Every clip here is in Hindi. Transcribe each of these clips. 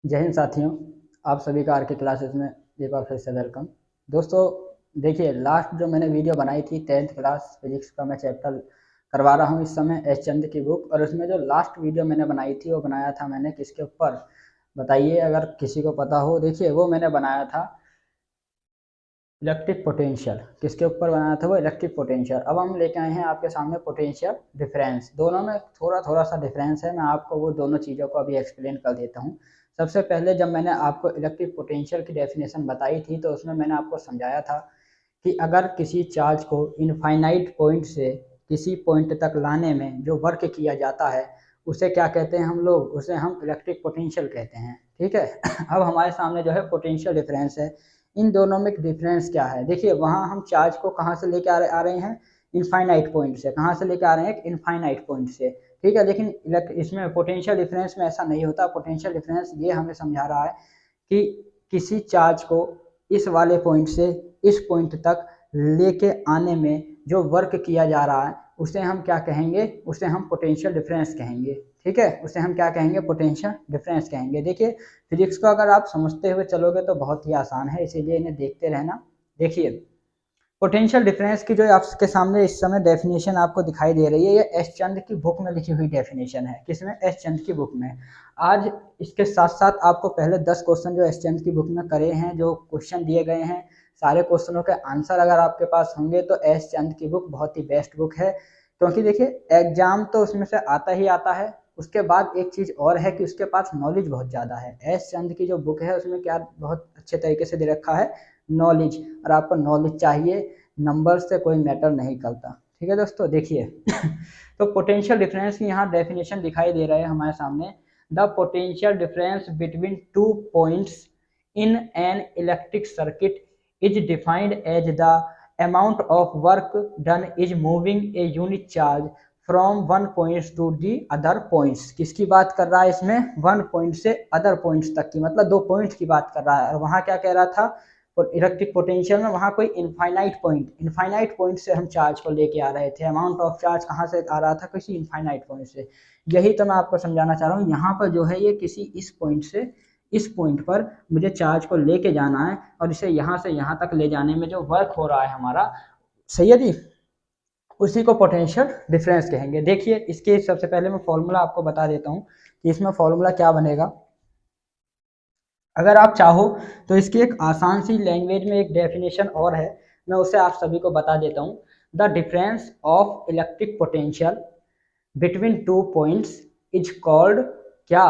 जय हिंद साथियों, आप सभी का आर के क्लासेस में एक बार फिर से वेलकम। दोस्तों देखिए, लास्ट जो मैंने वीडियो बनाई थी 10th क्लास फिजिक्स का मैं चैप्टर करवा रहा हूँ इस समय एस चंद की बुक। और उसमें जो लास्ट वीडियो मैंने बनाई थी वो बनाया था मैंने किसके ऊपर, बताइए अगर किसी को पता हो। देखिए वो मैंने बनाया था इलेक्ट्रिक पोटेंशियल। किसके ऊपर बनाया था वो? Electric potential. अब हम लेके आए हैं आपके सामने पोटेंशियल डिफरेंस। दोनों में थोड़ा थोड़ा सा डिफरेंस है, मैं आपको वो दोनों चीज़ों को अभी एक्सप्लेन कर देता हूँ। सबसे पहले जब मैंने आपको इलेक्ट्रिक पोटेंशियल की डेफिनेशन बताई थी तो उसमें मैंने आपको समझाया था कि अगर किसी चार्ज को इनफाइनाइट पॉइंट से किसी पॉइंट तक लाने में जो वर्क किया जाता है उसे क्या कहते हैं हम लोग? उसे हम इलेक्ट्रिक पोटेंशियल कहते हैं। ठीक है। अब हमारे सामने जो है पोटेंशियल डिफरेंस है। इन दोनों में डिफरेंस क्या है? देखिए वहाँ हम चार्ज को कहाँ से लेके आ रहे हैं? इनफाइनाइट पॉइंट से। कहाँ से लेके आ रहे हैं? इनफाइनाइट पॉइंट से। ठीक है। लेकिन इसमें पोटेंशियल डिफरेंस में ऐसा नहीं होता। पोटेंशियल डिफरेंस ये हमें समझा रहा है कि किसी चार्ज को इस वाले पॉइंट से इस पॉइंट तक लेके आने में जो वर्क किया जा रहा है उसे हम क्या कहेंगे? उसे हम पोटेंशियल डिफरेंस कहेंगे। ठीक है, उसे हम क्या कहेंगे? पोटेंशियल डिफरेंस कहेंगे। देखिए फिजिक्स को अगर आप समझते हुए चलोगे तो बहुत ही आसान है, इसीलिए इन्हें देखते रहना। देखिए पोटेंशियल डिफरेंस की जो आपके सामने इस समय डेफिनेशन आपको दिखाई दे रही है, ये एस चंद की बुक में लिखी हुई डेफिनेशन है। किसमें? एस चंद की बुक में। आज इसके साथ साथ आपको पहले 10 क्वेश्चन जो एस चंद की बुक में करे हैं, जो क्वेश्चन दिए गए हैं, सारे क्वेश्चनों के आंसर अगर आपके पास होंगे तो एस चंद की बुक बहुत ही बेस्ट बुक है। क्योंकि देखिए एग्जाम तो उसमें से आता ही आता है, उसके बाद एक चीज़ और है कि उसके पास नॉलेज बहुत ज़्यादा है। एस चंद की जो बुक है उसमें क्या बहुत अच्छे तरीके से दे रखा है? नॉलेज। और आपको नॉलेज चाहिए, नंबर से कोई मैटर नहीं करता। ठीक है दोस्तों, देखिए तो पोटेंशियल डिफरेंस की यहाँ डेफिनेशन दिखाई दे रहा है हमारे सामने। The potential difference between two points in an electric circuit is defined as the amount of work done is moving a unit charge from one point to the other points. किसकी बात कर रहा है इसमें? वन पॉइंट से अदर पॉइंट्स तक की, मतलब दो पॉइंट्स की बात कर रहा है। और वहाँ क्या कह रहा था इलेक्ट्रिक पोटेंशियल में? वहाँ कोई इनफाइनाइट पॉइंट से हम चार्ज को लेके आ रहे थे। अमाउंट ऑफ चार्ज कहाँ से आ रहा था? किसी इनफाइनाइट पॉइंट से। यही तो मैं आपको समझाना चाह रहा हूँ। यहाँ पर जो है ये किसी इस पॉइंट से इस पॉइंट पर मुझे चार्ज को लेके जाना है और इसे यहाँ से यहाँ तक ले जाने में जो वर्क हो रहा है हमारा, सही है जी, उसी को पोटेंशियल डिफरेंस कहेंगे। देखिए इसके सबसे पहले मैं फॉर्मूला आपको बता देता हूँ कि इसमें फॉर्मूला क्या बनेगा। अगर आप चाहो तो इसकी एक आसान सी लैंग्वेज में एक डेफिनेशन और है, मैं उसे आप सभी को बता देता हूँ। The difference of electric potential between two points is called क्या?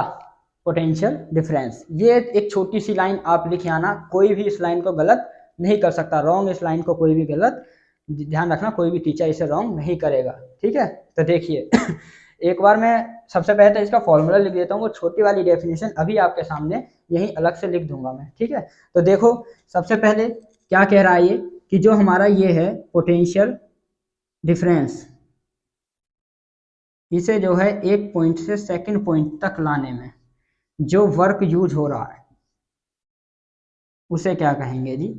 Potential difference. ये एक छोटी सी लाइन आप लिख आना, कोई भी इस लाइन को गलत नहीं कर सकता, रॉन्ग इस लाइन को कोई भी गलत, ध्यान रखना कोई भी टीचर इसे रॉन्ग नहीं करेगा। ठीक है, तो देखिए एक बार मैं सबसे पहले तो इसका फॉर्मूला लिख देता हूँ, वो छोटी वाली डेफिनेशन अभी आपके सामने यहीं अलग से लिख दूंगा मैं। ठीक है, तो देखो सबसे पहले क्या कह रहा है ये कि जो हमारा ये है पोटेंशियल डिफरेंस, इसे जो है एक पॉइंट से सेकंड पॉइंट तक लाने में जो वर्क यूज हो रहा है उसे क्या कहेंगे जी?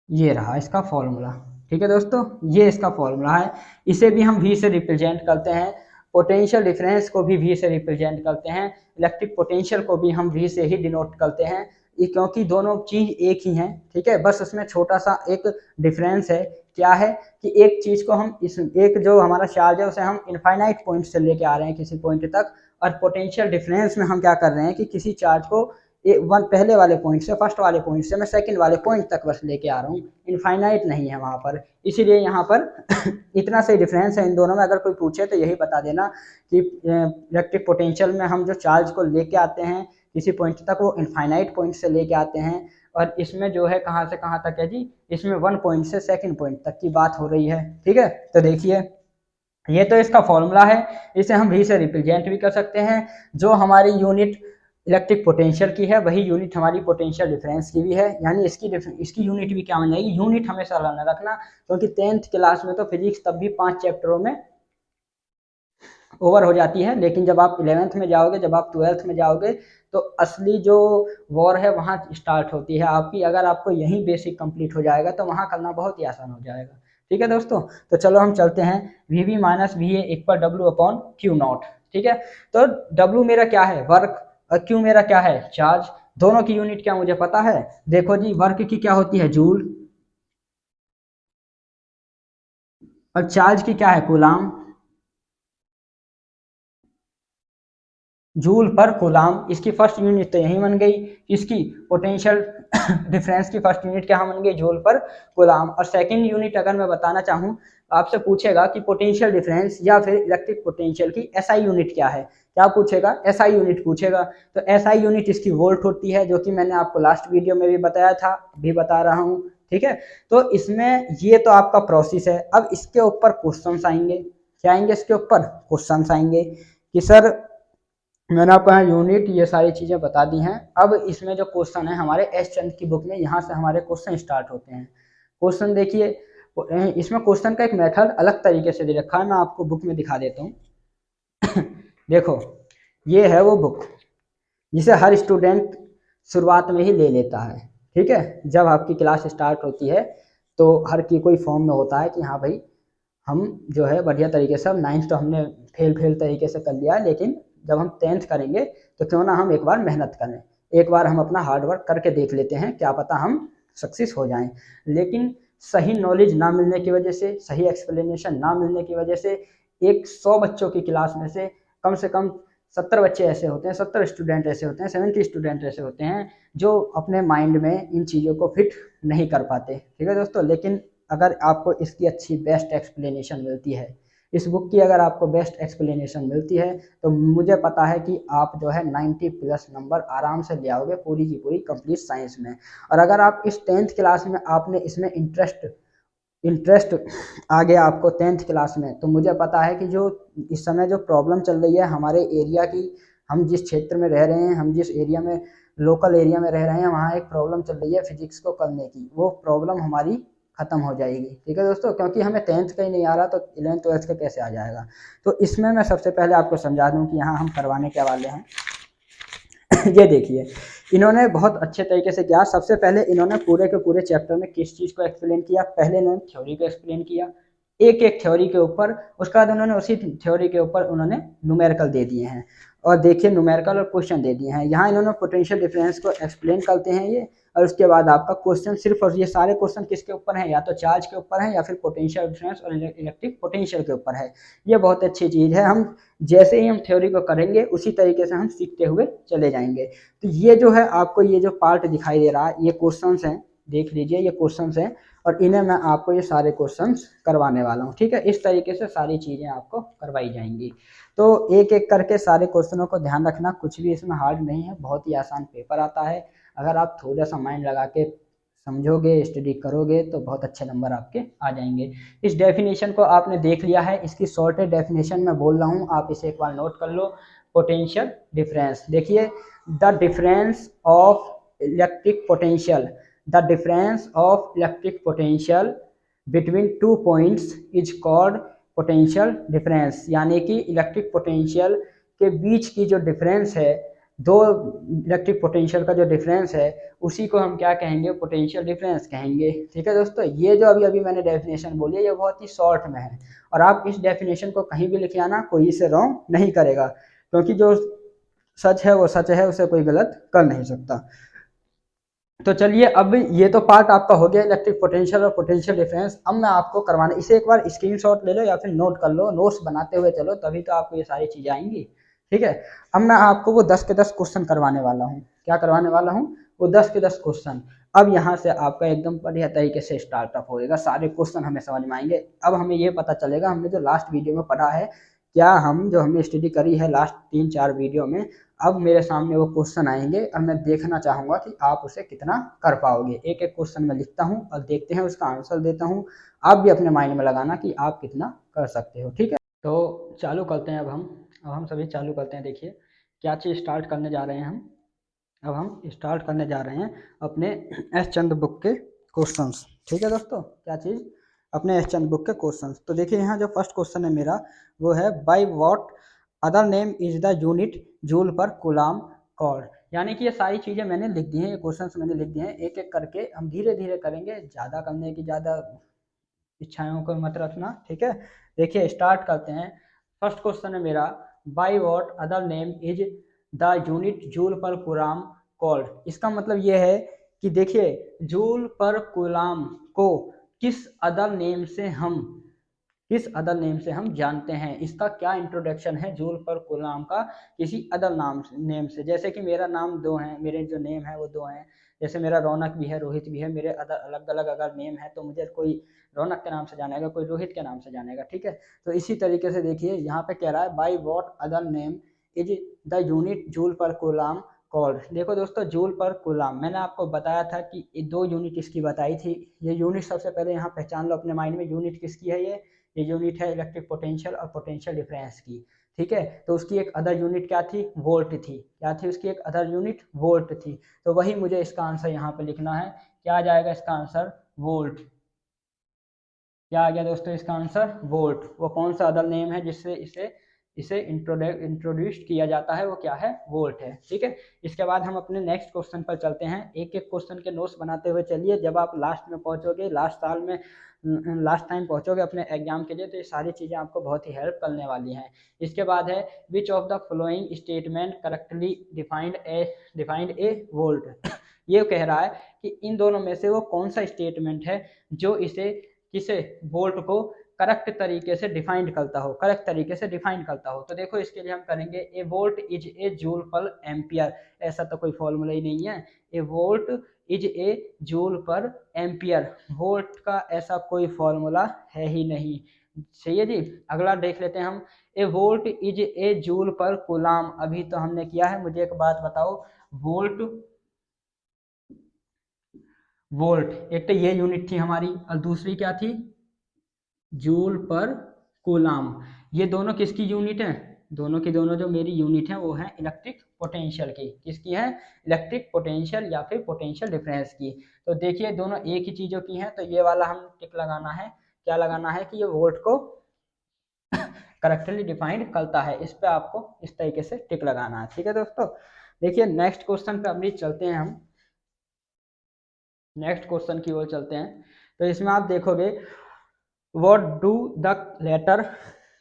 ये रहा इसका फॉर्मूला। ठीक है दोस्तों, ये इसका फॉर्मूला है। इसे भी हम वी से रिप्रेजेंट करते हैं, पोटेंशियल डिफरेंस को भी वी से रिप्रेजेंट करते हैं, इलेक्ट्रिक पोटेंशियल को भी हम वी से ही डिनोट करते हैं। ये क्योंकि दोनों चीज एक ही हैं। ठीक है, बस उसमें छोटा सा एक डिफरेंस है। क्या है कि एक चीज को हम इस एक जो हमारा चार्ज है उसे हम इनफाइनाइट पॉइंट से लेके आ रहे हैं किसी पॉइंट तक, और पोटेंशियल डिफरेंस में हम क्या कर रहे हैं कि किसी चार्ज को वन पहले वाले पॉइंट से, फर्स्ट वाले पॉइंट से मैं सेकंड वाले पॉइंट तक बस लेके आ रहा हूँ, इनफाइनाइट नहीं है वहाँ पर। इसीलिए यहाँ पर इतना से डिफरेंस है इन दोनों में। अगर कोई पूछे तो यही बता देना कि इलेक्ट्रिक पोटेंशियल में हम जो चार्ज को लेके आते हैं किसी पॉइंट तक वो इनफाइनाइट पॉइंट से लेके आते हैं, और इसमें जो है कहाँ से कहाँ तक है जी? इसमें वन पॉइंट से सेकंड पॉइंट तक की बात हो रही है। ठीक है, तो देखिए ये तो इसका फॉर्मूला है। इसे हम भी से रिप्रेजेंट भी कर सकते हैं। जो हमारी यूनिट इलेक्ट्रिक पोटेंशियल की है वही यूनिट हमारी पोटेंशियल डिफरेंस की भी है, यानी इसकी यूनिट भी क्या बन जाएगी? यूनिट हमेशा लाना रखना, क्योंकि 10th क्लास में तो फिजिक्स तब भी 5 चैप्टरों में ओवर हो जाती है, लेकिन जब आप 11th में जाओगे, जब आप 12th में जाओगे तो असली जो वॉर है वहाँ स्टार्ट होती है आपकी। अगर आपको यही बेसिक कंप्लीट हो जाएगा तो वहाँ करना बहुत ही आसान हो जाएगा। ठीक है दोस्तों, तो चलो हम चलते हैं। V V minus V A equal W upon Q naught. ठीक है। तो W मेरा क्या है, वर्क, और Q मेरा क्या है, चार्ज। दोनों की यूनिट क्या मुझे पता है, देखो जी, वर्क की क्या होती है, जूल, और चार्ज की क्या है, कूलाम। जूल पर कूलाम, इसकी फर्स्ट यूनिट तो यही बन गई। इसकी पोटेंशियल डिफरेंस की फर्स्ट यूनिट क्या बन गई, जूल पर कूलाम। और सेकंड यूनिट अगर मैं बताना चाहूँ, आपसे पूछेगा कि पोटेंशियल डिफरेंस या फिर इलेक्ट्रिक पोटेंशियल की एसआई यूनिट क्या है, क्या पूछेगा, एसआई यूनिट पूछेगा। तो एसआई यूनिट इसकी वोल्ट होती है, जो कि मैंने आपको लास्ट वीडियो में भी बताया था, भी बता रहा हूँ, ठीक है। तो इसमें ये तो आपका प्रोसेस है। अब इसके ऊपर क्वेश्चंस आएंगे, क्या आएंगे, इसके ऊपर क्वेश्चंस आएंगे कि सर, मैंने आपको यहाँ यूनिट ये सारी चीज़ें बता दी हैं। अब इसमें जो क्वेश्चन है हमारे एस चंद की बुक में, यहाँ से हमारे क्वेश्चन स्टार्ट होते हैं। क्वेश्चन देखिए, इसमें क्वेश्चन का एक मेथड अलग तरीके से दे रखा है, मैं आपको बुक में दिखा देता हूँ। देखो, ये है वो बुक जिसे हर स्टूडेंट शुरुआत में ही ले लेता है, ठीक है। जब आपकी क्लास स्टार्ट होती है तो हर की कोई फॉर्म में होता है कि हाँ भाई, हम जो है बढ़िया तरीके से, अब 9th तो हमने फेल फेल तरीके से कर लिया है, लेकिन जब हम 10th करेंगे तो क्यों ना हम एक बार मेहनत करें, एक बार हम अपना हार्ड वर्क करके देख लेते हैं, क्या पता हम सक्सेस हो जाएं। लेकिन सही नॉलेज ना मिलने की वजह से, सही एक्सप्लेनेशन ना मिलने की वजह से, एक 100 बच्चों की क्लास में से कम 70 बच्चे ऐसे होते हैं, 70 स्टूडेंट ऐसे होते हैं, 70 स्टूडेंट ऐसे होते हैं जो अपने माइंड में इन चीज़ों को फिट नहीं कर पाते, ठीक है दोस्तों। लेकिन अगर आपको इसकी अच्छी बेस्ट एक्सप्लेनेशन मिलती है, इस बुक की अगर आपको बेस्ट एक्सप्लेनेशन मिलती है, तो मुझे पता है कि आप जो है 90 प्लस नंबर आराम से ले आओगे पूरी की पूरी कंप्लीट साइंस में। और अगर आप इस 10th क्लास में आपने इसमें इंटरेस्ट आ गया आपको 10th क्लास में, तो मुझे पता है कि जो इस समय जो प्रॉब्लम चल रही है हमारे एरिया की, हम जिस क्षेत्र में रह रहे हैं, हम जिस एरिया में, लोकल एरिया में रह रहे हैं, वहाँ एक प्रॉब्लम चल रही है फिजिक्स को करने की, वो प्रॉब्लम हमारी खत्म हो जाएगी, ठीक है दोस्तों। क्योंकि हमें 10th का ही नहीं आ रहा तो 11th 12th का कैसे आ जाएगा। तो इसमें मैं सबसे पहले आपको समझा दूँ कि यहाँ हम करवाने क्या वाले हैं। ये देखिए, इन्होंने बहुत अच्छे तरीके से किया। सबसे पहले इन्होंने पूरे के पूरे चैप्टर में किस चीज़ को एक्सप्लेन किया, पहले इन्होंने थ्योरी को एक्सप्लेन किया, एक एक थ्योरी के ऊपर, उसके बाद उन्होंने उसी थ्योरी के ऊपर उन्होंने न्यूमेरिकल दे दिए हैं, और देखिए न्यूमेरिकल और क्वेश्चन दे दिए हैं। यहाँ इन्होंने पोटेंशियल डिफरेंस को एक्सप्लेन करते हैं ये, और उसके बाद आपका क्वेश्चन सिर्फ, और ये सारे क्वेश्चन किसके ऊपर हैं, या तो चार्ज के ऊपर है या फिर पोटेंशियल डिफरेंस और इलेक्ट्रिक पोटेंशियल के ऊपर है। ये बहुत अच्छी चीज़ है, हम जैसे ही हम थ्योरी को करेंगे उसी तरीके से हम सीखते हुए चले जाएंगे। तो ये जो है आपको ये जो पार्ट दिखाई दे रहा है, ये क्वेश्चंस हैं, देख लीजिए ये क्वेश्चंस हैं, और इन्हें मैं आपको ये सारे क्वेश्चंस करवाने वाला हूँ, ठीक है। इस तरीके से सारी चीज़ें आपको करवाई जाएंगी। तो एक एक करके सारे क्वेश्चनों को ध्यान रखना, कुछ भी इसमें हार्ड नहीं है, बहुत ही आसान पेपर आता है। अगर आप थोड़ा सा माइंड लगा के समझोगे, स्टडी करोगे, तो बहुत अच्छे नंबर आपके आ जाएंगे। इस डेफिनेशन को आपने देख लिया है, इसकी शॉर्टेड डेफिनेशन मैं बोल रहा हूँ, आप इसे एक बार नोट कर लो। पोटेंशियल डिफरेंस, देखिए, the difference of electric potential, the difference of electric potential between two points is called potential difference. यानी कि इलेक्ट्रिक पोटेंशियल के बीच की जो डिफरेंस है, दो इलेक्ट्रिक पोटेंशियल का जो डिफरेंस है, उसी को हम क्या कहेंगे, पोटेंशियल डिफरेंस कहेंगे, ठीक है दोस्तों। ये जो अभी अभी मैंने डेफिनेशन बोली है, ये बहुत ही शॉर्ट में है, और आप इस डेफिनेशन को कहीं भी लिखे आना, कोई इसे रॉन्ग नहीं करेगा, क्योंकि जो सच है वो सच है, उसे कोई गलत कर नहीं सकता। तो चलिए, अब ये तो पार्ट आपका हो गया इलेक्ट्रिक पोटेंशियल और पोटेंशियल डिफरेंस। अब मैं आपको करवाने, इसे एक बार स्क्रीनशॉट ले लो या फिर नोट कर लो, नोट्स बनाते हुए चलो, तभी तो आपको ये सारी चीज़ें आएंगी, ठीक है। अब मैं आपको वो 10 के 10 क्वेश्चन करवाने वाला हूँ, क्या करवाने वाला हूँ, वो 10 के 10 क्वेश्चन। अब यहाँ से आपका एकदम बढ़िया तरीके से स्टार्टअप होएगा, सारे क्वेश्चन हमें समझ में आएंगे। अब हमें ये पता चलेगा हमने जो लास्ट वीडियो में पढ़ा है, क्या हम जो हमने स्टडी करी है लास्ट 3-4 वीडियो में, अब मेरे सामने वो क्वेश्चन आएंगे और मैं देखना चाहूँगा कि आप उसे कितना कर पाओगे। एक एक क्वेश्चन मैं लिखता हूँ और देखते हैं, उसका आंसर देता हूँ। आप भी अपने माइंड में लगाना कि आप कितना कर सकते हो, ठीक है। तो चालू करते हैं, अब हम सभी चालू करते हैं। देखिए, क्या चीज़ स्टार्ट करने जा रहे हैं हम। अब हम स्टार्ट करने जा रहे हैं अपने एस चंद बुक के क्वेश्चंस, ठीक है दोस्तों। क्या चीज़, अपने एस चंद बुक के क्वेश्चंस। तो देखिए, यहाँ जो फर्स्ट क्वेश्चन है मेरा, वो है by what other name is the unit joule per coulomb called. यानी कि ये सारी चीज़ें मैंने लिख दी हैं, ये क्वेश्चंस मैंने लिख दिए हैं, एक एक करके हम धीरे धीरे करेंगे, ज़्यादा करने की ज़्यादा इच्छाओं को मत रखना, ठीक है। देखिए, स्टार्ट करते हैं। फर्स्ट क्वेश्चन है मेरा, by what other name is the unit joule per coulomb called. इसका मतलब ये है कि देखिए जूल पर कूलाम को किस अदर नेम से हम जानते हैं। इसका क्या इंट्रोडक्शन है जूल पर कूलाम का किसी अदर नेम से। जैसे कि मेरा नाम दो है, मेरे जो नेम है वो दो हैं, जैसे मेरा रौनक भी है, रोहित भी है, मेरे अदर अलग अलग अगर नेम है तो मुझे कोई रौनक के नाम से जानेगा, कोई रोहित के नाम से जानेगा, ठीक है। तो इसी तरीके से देखिए यहाँ पे कह रहा है by what other name is the unit joule per coulomb called. देखो दोस्तों जूल पर कूलाम मैंने आपको बताया था कि ये दो यूनिट इसकी बताई थी। ये यूनिट सबसे पहले यहाँ पहचान लो अपने माइंड में, यूनिट किसकी है ये यूनिट है इलेक्ट्रिक पोटेंशियल और पोटेंशियल डिफरेंस की, ठीक है। तो उसकी एक अदर यूनिट क्या थी, वोल्ट थी। क्या थी उसकी एक अदर यूनिट, वोल्ट थी। तो वही मुझे इसका आंसर यहाँ पे लिखना है। क्या आ जाएगा इसका आंसर, वोल्ट। क्या आ गया दोस्तों इसका आंसर, वोल्ट। वो कौन सा अदर नेम है जिससे इसे इसे इंट्रोड्यूस किया जाता है, वो क्या है, वोल्ट है, ठीक है। इसके बाद हम अपने नेक्स्ट क्वेश्चन पर चलते हैं। एक एक क्वेश्चन के नोट्स बनाते हुए चलिए, जब आप लास्ट में पहुंचोगे, लास्ट टाइम पहुंचोगे अपने एग्जाम के लिए, तो ये सारी चीज़ें आपको बहुत ही हेल्प करने वाली हैं। इसके बाद है which of the following statement correctly defined A volt. ये कह रहा है कि इन दोनों में से वो कौन सा स्टेटमेंट है जो किसे वोल्ट को करेक्ट तरीके से डिफाइंड करता हो। तो देखो इसके लिए हम करेंगे a volt is a joule per ampere. ऐसा तो कोई फॉर्मूला ही नहीं है। A volt is a joule per ampere, volt का ऐसा कोई फॉर्मूला है ही नहीं। सही है जी। अगला देख लेते हैं हम, a volt is a joule per coulomb. अभी तो हमने किया है। मुझे एक बात बताओ, वोल्ट एक तो ये यूनिट थी हमारी, और दूसरी क्या थी, जूल पर कूलाम। ये दोनों किसकी यूनिट है, दोनों की दोनों जो मेरी यूनिट है वो है इलेक्ट्रिक पोटेंशियल की। किसकी है, इलेक्ट्रिक पोटेंशियल या फिर पोटेंशियल डिफरेंस की। तो देखिए दोनों एक ही चीजों की हैं, तो ये वाला हम टिक लगाना है। क्या लगाना है कि ये वोल्ट को करेक्टली डिफाइंड करता है। इस पे आपको इस तरीके से टिक लगाना है, ठीक है दोस्तों। देखिए नेक्स्ट क्वेश्चन पे अभी चलते हैं हम, नेक्स्ट क्वेश्चन की ओर चलते हैं। तो इसमें आप देखोगे what do the letter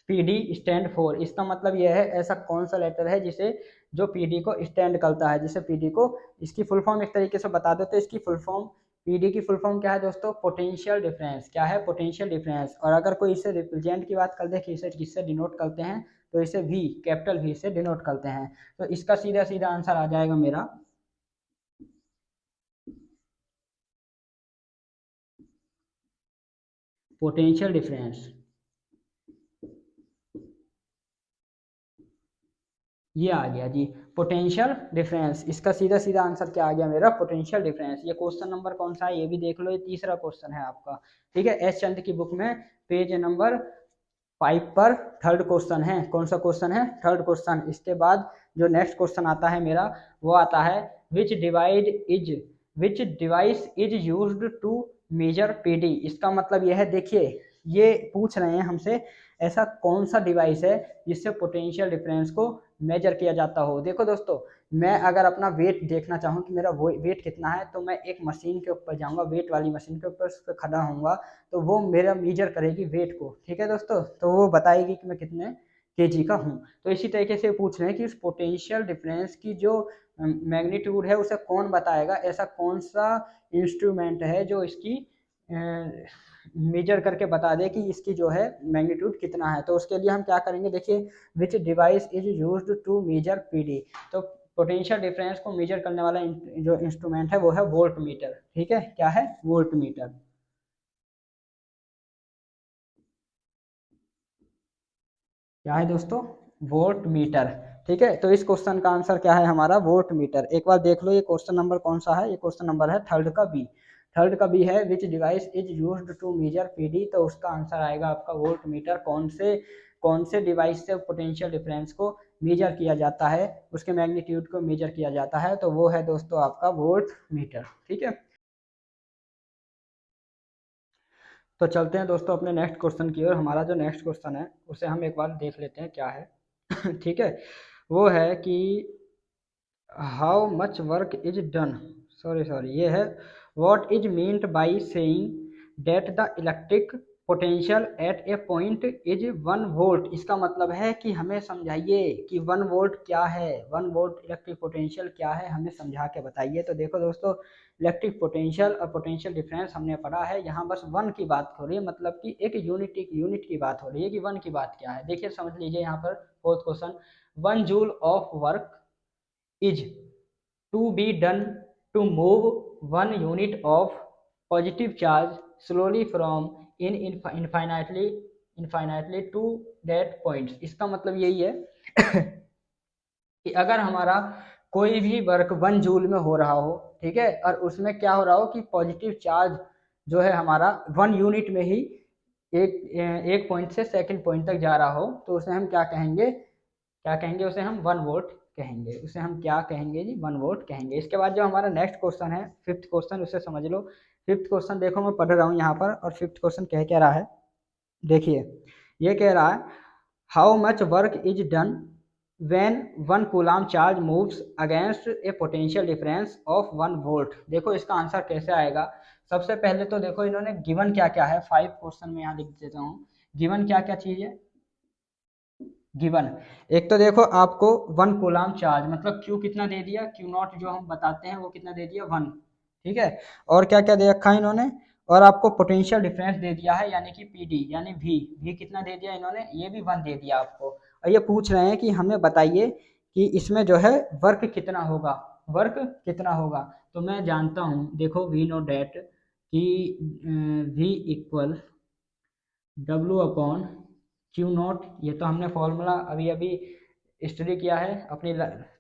PD stand for. इसका मतलब यह है ऐसा कौन सा लेटर है जिसे जो पीडी को स्टैंड करता है, जिसे पीडी को, इसकी फुल फॉर्म एक तरीके से बता दो तो इसकी फुल फॉर्म, पीडी की फुल फॉर्म क्या है दोस्तों, पोटेंशियल डिफरेंस। क्या है, पोटेंशियल डिफरेंस। और अगर कोई इसे रिप्रेजेंट की बात कर दे कि इसे किससे डिनोट करते हैं, तो इसे वी, कैपिटल वी से डिनोट करते हैं। तो इसका सीधा सीधा आंसर आ जाएगा मेरा पोटेंशियल डिफरेंस। ये आ गया जी पोटेंशियल डिफरेंस। इसका सीधा सीधा आंसर क्या आ गया मेरा, पोटेंशियल डिफरेंस। ये क्वेश्चन नंबर कौन सा है ये भी देख लो, ये तीसरा क्वेश्चन है आपका, ठीक है। एस चंद की बुक में पेज नंबर 5 पर थर्ड क्वेश्चन है। कौन सा क्वेश्चन है, थर्ड क्वेश्चन। इसके बाद जो नेक्स्ट क्वेश्चन आता है मेरा, वो आता है which device is used to measure PD. इसका मतलब यह है, देखिए ये पूछ रहे हैं हमसे ऐसा कौन सा डिवाइस है जिससे पोटेंशियल डिफरेंस को मेजर किया जाता हो। देखो दोस्तों, मैं अगर अपना वेट देखना चाहूँ कि मेरा वेट कितना है, तो मैं एक मशीन के ऊपर जाऊँगा, वेट वाली मशीन के ऊपर उस पर खड़ा होऊंगा, तो वो मेरा मेजर करेगी वेट को, ठीक है दोस्तों। तो वो बताएगी कि मैं कितने केजी का हूँ। तो इसी तरीके से पूछ रहे हैं कि उस पोटेंशियल डिफरेंस की जो मैग्नीट्यूड है उसे कौन बताएगा, ऐसा कौन सा इंस्ट्रूमेंट है जो इसकी मेजर करके बता दे कि इसकी जो है मैग्नीट्यूड कितना है। तो उसके लिए हम क्या करेंगे, देखिए which device is used to measure PD. तो पोटेंशियल डिफरेंस को मेजर करने वाला जो इंस्ट्रूमेंट है वो है वोल्ट मीटर, ठीक है। क्या है, वोल्ट मीटर। क्या है दोस्तों, वोल्ट मीटर, ठीक है। तो इस क्वेश्चन का आंसर क्या है हमारा, वोल्ट मीटर। एक बार देख लो ये क्वेश्चन नंबर कौन सा है, ये क्वेश्चन नंबर है थर्ड का बी। थर्ड का बी है which device is used to measure PD. तो उसका आंसर आएगा आपका वोल्ट मीटर। कौन से डिवाइस से पोटेंशियल डिफरेंस को मेजर किया जाता है, उसके मैग्नीट्यूड को मेजर किया जाता है, तो वो है दोस्तों आपका वोल्ट मीटर, ठीक है। तो चलते हैं दोस्तों अपने नेक्स्ट क्वेश्चन की ओर। हमारा जो नेक्स्ट क्वेश्चन है उसे हम एक बार देख लेते हैं क्या है ठीक है। वो है कि how much work is done, sorry ये है, what is meant by saying that the electric potential at a point is 1 volt. इसका मतलब है कि हमें समझाइए कि 1 वोल्ट क्या है, 1 वोल्ट इलेक्ट्रिक पोटेंशियल क्या है, हमें समझा के बताइए। तो देखो दोस्तों, इलेक्ट्रिक पोटेंशियल और पोटेंशियल डिफरेंस हमने पढ़ा है, यहाँ बस वन की बात हो रही है, मतलब कि एक यूनिट की बात हो रही है कि वन की बात क्या है। देखिए समझ लीजिए यहाँ पर fourth question, 1 joule of work is to be done to move 1 unit of positive charge slowly from in infinitely to that points. इसका मतलब यही है कि अगर हमारा कोई भी वर्क 1 जूल में हो रहा हो, ठीक है, और उसमें क्या हो रहा हो कि पॉजिटिव चार्ज जो है हमारा 1 यूनिट में ही एक पॉइंट से सेकंड पॉइंट तक जा रहा हो, तो उसे हम क्या कहेंगे, उसे हम 1 वोल्ट कहेंगे। उसे हम क्या कहेंगे जी, 1 वोल्ट कहेंगे। इसके बाद जो हमारा नेक्स्ट क्वेश्चन है, फिफ्थ क्वेश्चन, उसे समझ लो। फिफ्थ क्वेश्चन देखो मैं पढ़ रहा हूँ यहाँ पर, और फिफ्थ क्वेश्चन कह क्या रहा है, देखिए ये कह रहा है how much work is done when 1 coulomb charge moves against A potential difference of 1 volt. देखो इसका आंसर कैसे आएगा। सबसे पहले तो देखो इन्होंने गिवन क्या क्या है, 5 क्वेश्चन में यहाँ लिख देता हूँ, गिवन क्या क्या चीज है। गिवन एक तो देखो आपको 1 कूलम चार्ज मतलब क्यू कितना दे दिया, क्यू नॉट जो हम बताते हैं वो कितना दे दिया 1, ठीक है। और क्या क्या दे रखा है इन्होंने, और आपको पोटेंशियल डिफरेंस दे दिया है यानी कि पीडी यानी वी कितना दे दिया इन्होंने, ये भी 1 दे दिया आपको। और ये पूछ रहे हैं कि हमें बताइए कि इसमें जो है वर्क कितना होगा, वर्क कितना होगा। तो मैं जानता हूँ, देखो वी नो डेट कि V equal W upon Q naught, ये तो हमने फॉर्मूला अभी अभी स्टडी किया है अपनी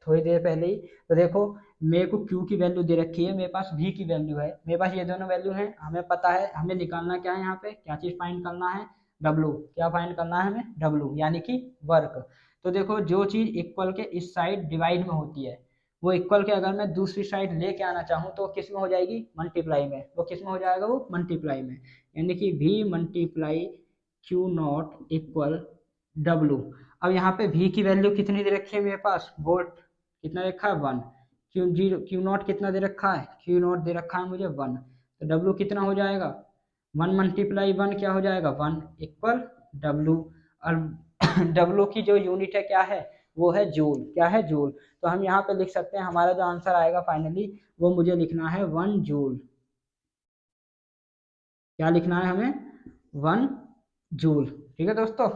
थोड़ी देर पहले ही। तो देखो मेरे को क्यू की वैल्यू दे रखी है, मेरे पास वी की वैल्यू है, मेरे पास ये दोनों वैल्यू है। हमें पता है हमें निकालना क्या है, यहाँ पे क्या चीज़ फाइंड करना है, डब्लू। क्या फाइंड करना है हमें, डब्लू यानी कि वर्क। तो देखो जो चीज़ इक्वल के इस साइड डिवाइड में होती है, वो इक्वल के अगर मैं दूसरी साइड लेके आना चाहूँ तो किस में हो जाएगी, मल्टीप्लाई में। वो किस में हो जाएगा, वो मल्टीप्लाई में, यानी कि V multiply Q naught equal W. अब यहाँ पे v की वैल्यू कितनी दे रखी है मेरे पास, वोल्ट कितना रखा है 1, क्यू नॉट कितना दे रखा है, क्यू नॉट दे रखा है मुझे 1, तो w कितना हो जाएगा 1 मल्टीप्लाई 1 क्या हो जाएगा 1 इक्वल w। और w की जो यूनिट है क्या है, वो है जूल, क्या है जूल। तो हम यहाँ पे लिख सकते हैं हमारा जो आंसर आएगा फाइनली, वो मुझे लिखना है 1 जूल। क्या लिखना है हमें, 1 जूल, ठीक है दोस्तों,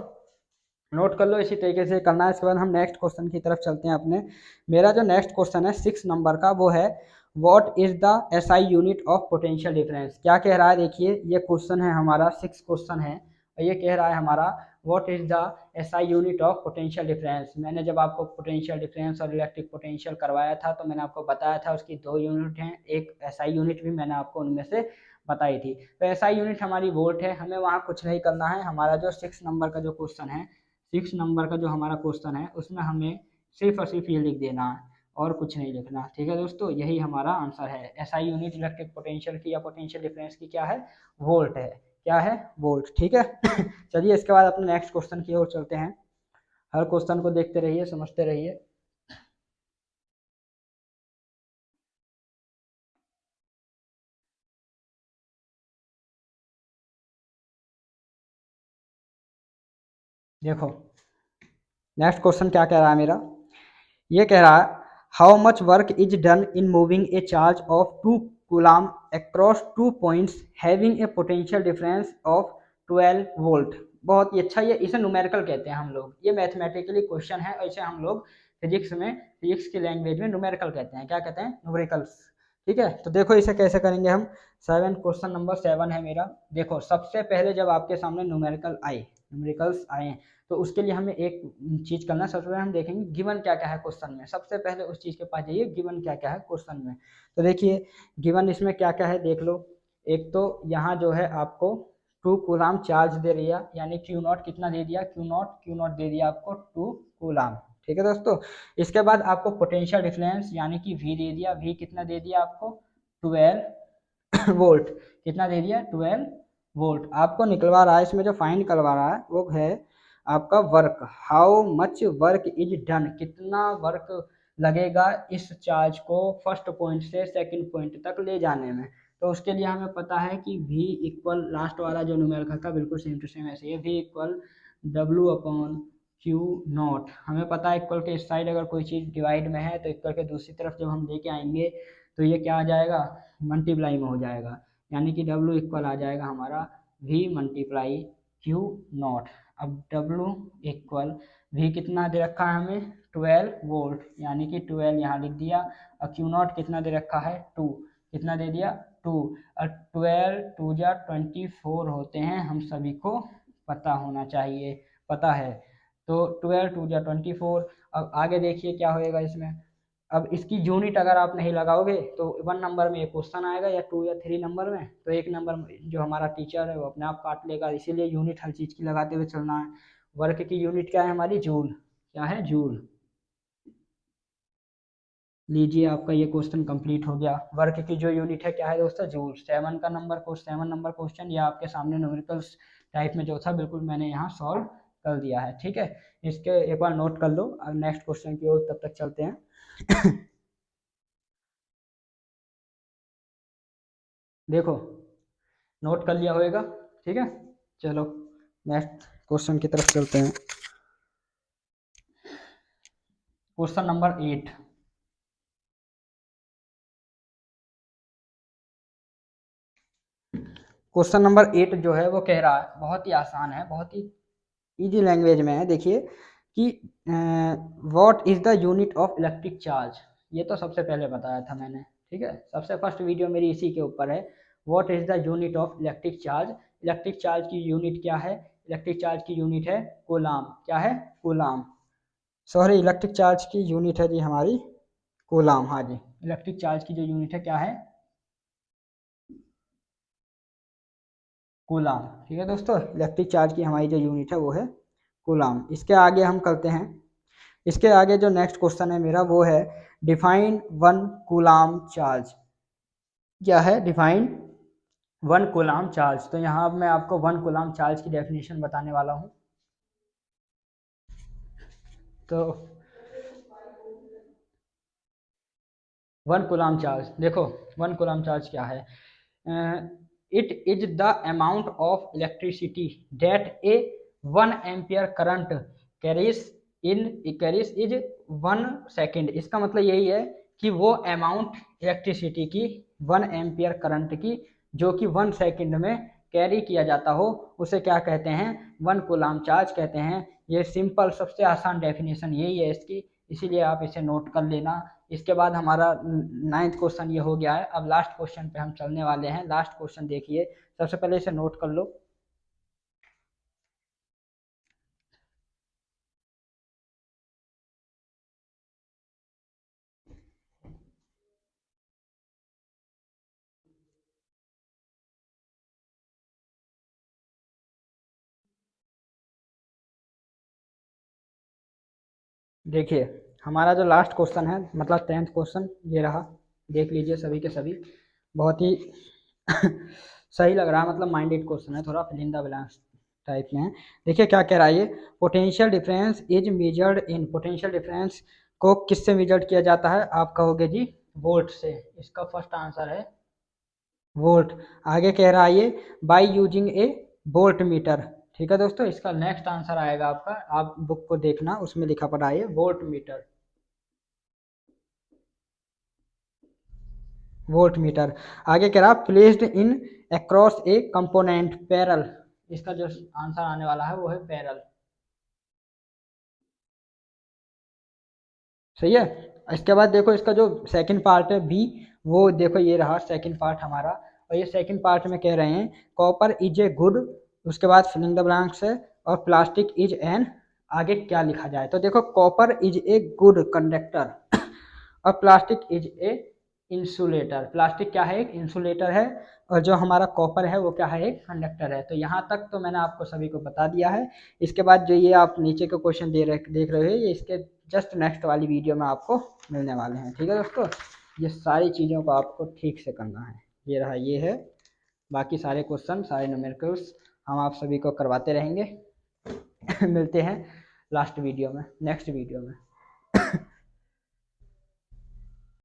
नोट कर लो, इसी तरीके से करना है। इसके बाद हम नेक्स्ट क्वेश्चन की तरफ चलते हैं अपने। मेरा जो नेक्स्ट क्वेश्चन है 6 नंबर का, वो है what is the SI unit of potential difference. क्या कह रहा है, देखिए ये क्वेश्चन है हमारा 6 क्वेश्चन है, और ये कह रहा है हमारा what is the SI unit of potential difference. मैंने जब आपको पोटेंशियल डिफरेंस और इलेक्ट्रिक पोटेंशियल करवाया था, तो मैंने आपको बताया था उसकी 2 यूनिट हैं, एक एसआई यूनिट भी मैंने आपको उनमें से बताई थी। तो एसआई यूनिट हमारी वोल्ट है, हमें वहाँ कुछ नहीं करना है। हमारा जो 6 नंबर का जो क्वेश्चन है, 6 नंबर का जो हमारा क्वेश्चन है, उसमें हमें सिर्फ और सिर्फ ये लिख देना है और कुछ नहीं लिखना, ठीक है दोस्तों। यही हमारा आंसर है। एसआई यूनिट इलेक्ट्रिक पोटेंशियल की या पोटेंशियल डिफरेंस की क्या है, वोल्ट है, क्या है, वोल्ट, ठीक है। चलिए इसके बाद अपने नेक्स्ट क्वेश्चन की ओर चलते हैं। हर क्वेश्चन को देखते रहिए, समझते रहिए। देखो नेक्स्ट क्वेश्चन क्या कह रहा है मेरा, ये कह रहा है how much work is done in moving A charge of 2 coulomb across 2 points having a potential difference of 12 volt. बहुत ही अच्छा, ये इसे न्यूमेरिकल कहते हैं हम लोग, ये मैथमेटिकली क्वेश्चन है, और इसे हम लोग फिजिक्स की लैंग्वेज में न्यूमेरिकल कहते हैं। क्या कहते हैं, न्यूमेरिकल्स, ठीक है। तो देखो इसे कैसे करेंगे हम, 7 क्वेश्चन नंबर 7 है मेरा। देखो सबसे पहले जब आपके सामने न्यूमेरिकल्स आए, तो उसके लिए हमें एक चीज करना है। सबसे पहले हम देखेंगे गिवन क्या क्या है क्वेश्चन में, सबसे पहले उस चीज के पास जाइए गिवन क्या क्या है क्वेश्चन में। तो देखिए गिवन इसमें क्या क्या है देख लो। एक तो यहाँ जो है आपको 2 कूलम चार्ज दे रही है, यानी क्यू नॉट कितना दे दिया, क्यू नॉट दे दिया आपको 2 कूलम, ठीक है दोस्तों। इसके बाद आपको पोटेंशियल डिफरेंस यानी कि वी दे दिया, वी कितना दे दिया आपको 12 वोल्ट, कितना दे दिया 12 वोल्ट। आपको निकलवा रहा है, इसमें जो फाइंड करवा रहा है वो है आपका work, how much work is done, कितना वर्क लगेगा इस चार्ज को फर्स्ट पॉइंट से सेकंड पॉइंट तक ले जाने में। तो उसके लिए हमें पता है कि v इक्वल लास्ट वाला जो न्यूमेरिकल था बिल्कुल सेम टू सेम ऐसे ही है, v equal W upon Q not. हमें पता है इक्वल के इस साइड अगर कोई चीज़ डिवाइड में है तो इक्वल के दूसरी तरफ जब हम लेके आएंगे तो ये क्या आ जाएगा, मल्टीप्लाई में हो जाएगा, यानी कि W इक्वल आ जाएगा हमारा V मल्टीप्लाई क्यू नॉट। अब W इक्वल V कितना दे रखा है हमें 12 वोल्ट, यानी कि 12 यहाँ लिख दिया, और क्यू नॉट कितना दे रखा है 2, कितना दे दिया 2, और 12 2 जा 24 होते हैं, हम सभी को पता होना चाहिए, पता है। तो 12 2 जा 24। अब आगे देखिए क्या होएगा इसमें। अब इसकी यूनिट अगर आप नहीं लगाओगे तो 1 नंबर में एक क्वेश्चन आएगा या 2 या 3 नंबर में, तो 1 नंबर में जो हमारा टीचर है वो अपने आप काट लेगा, इसीलिए यूनिट हर चीज़ की लगाते हुए चलना है। वर्क की यूनिट क्या है हमारी, जूल, क्या है जूल। लीजिए आपका ये क्वेश्चन कंप्लीट हो गया। वर्क की जो यूनिट है क्या है दोस्तों, जूल। 7 नंबर क्वेश्चन ये आपके सामने न्यूमेरिकल्स टाइप में जो था बिल्कुल मैंने यहाँ सॉल्व कर दिया है, ठीक है। इसके एक बार नोट कर लो, अब नेक्स्ट क्वेश्चन की ओर तब तक चलते हैं। देखो नोट कर लिया होएगा, ठीक है। चलो नेक्स्ट क्वेश्चन की तरफ चलते हैं। Question number 8। क्वेश्चन नंबर 8 जो है वो कह रहा है, बहुत ही आसान है, बहुत ही इजी लैंग्वेज में है। देखिए कि what is the unit of electric charge, ये तो सबसे पहले बताया था मैंने, ठीक है। सबसे फर्स्ट वीडियो मेरी इसी के ऊपर है। What is the unit of electric charge, electric charge की यूनिट क्या है, इलेक्ट्रिक चार्ज की यूनिट है कूलाम, क्या है कूलाम, सॉरी इलेक्ट्रिक चार्ज की यूनिट है जी हमारी कूलाम, हाँ जी। इलेक्ट्रिक चार्ज की जो यूनिट है क्या है, कूलाम, ठीक है दोस्तों। इलेक्ट्रिक चार्ज की हमारी जो यूनिट है वो है कूलाम। इसके आगे हम करते हैं, इसके आगे जो नेक्स्ट क्वेश्चन है मेरा वो है डिफाइन 1 कूलाम चार्ज, क्या है डिफाइन 1 कूलाम चार्ज। तो यहाँ अब मैं आपको 1 कूलाम चार्ज की डेफिनेशन बताने वाला हूँ। तो 1 कूलाम चार्ज, देखो 1 कूलाम चार्ज क्या है, it is the amount of electricity that A 1 ampere current carries is 1 second. इसका मतलब यही है कि वो अमाउंट इलेक्ट्रिसिटी की 1 एम्पियर करंट की जो कि 1 सेकेंड में कैरी किया जाता हो उसे क्या कहते हैं, 1 कूलाम चार्ज कहते हैं। ये सिंपल सबसे आसान डेफिनेशन यही है इसकी, इसीलिए आप इसे नोट कर लेना। इसके बाद हमारा 9th क्वेश्चन ये हो गया है। अब लास्ट क्वेश्चन पे हम चलने वाले हैं। लास्ट क्वेश्चन देखिए, सबसे पहले इसे नोट कर लो। देखिए हमारा जो लास्ट क्वेश्चन है मतलब 10th क्वेश्चन ये रहा, देख लीजिए सभी के सभी, बहुत ही सही लग रहा है, मतलब माइंडेड क्वेश्चन है, थोड़ा fill in the blanks type में है। देखिए क्या कह रहा है ये, potential difference is measured in, potential difference को किससे मेजर्ड किया जाता है, आप कहोगे जी वोल्ट से, इसका फर्स्ट आंसर है वोल्ट। आगे कह रहा है ये by using A volt meter, ठीक है दोस्तों। इसका नेक्स्ट आंसर आएगा आपका, आप बुक को देखना उसमें लिखा पड़ा है वोल्ट मीटर, वोल्ट मीटर। आगे कह रहा placed in across A component parallel, इसका जो आंसर आने वाला है वो है पैरल, सही है। इसके बाद देखो इसका जो सेकंड पार्ट है बी, वो देखो ये रहा सेकंड पार्ट हमारा, और ये सेकंड पार्ट में कह रहे हैं कॉपर इज ए गुड, उसके बाद फिलिंग द ब्लैंक्स है, और प्लास्टिक इज एन, आगे क्या लिखा जाए। तो देखो copper is a good conductor और plastic is a insulator, plastic क्या है एक इंसुलेटर है, और जो हमारा कॉपर है वो क्या है एक कंडक्टर है। तो यहाँ तक तो मैंने आपको सभी को बता दिया है। इसके बाद जो ये आप नीचे के क्वेश्चन देख रहे हो ये इसके जस्ट नेक्स्ट वाली वीडियो में आपको मिलने वाले हैं, ठीक है दोस्तों। ये सारी चीज़ों को आपको ठीक से करना है, ये रहा ये है, बाकी सारे क्वेश्चन सारे न्यूमेरिकल्स हम आप सभी को करवाते रहेंगे। मिलते हैं लास्ट वीडियो में, नेक्स्ट वीडियो में।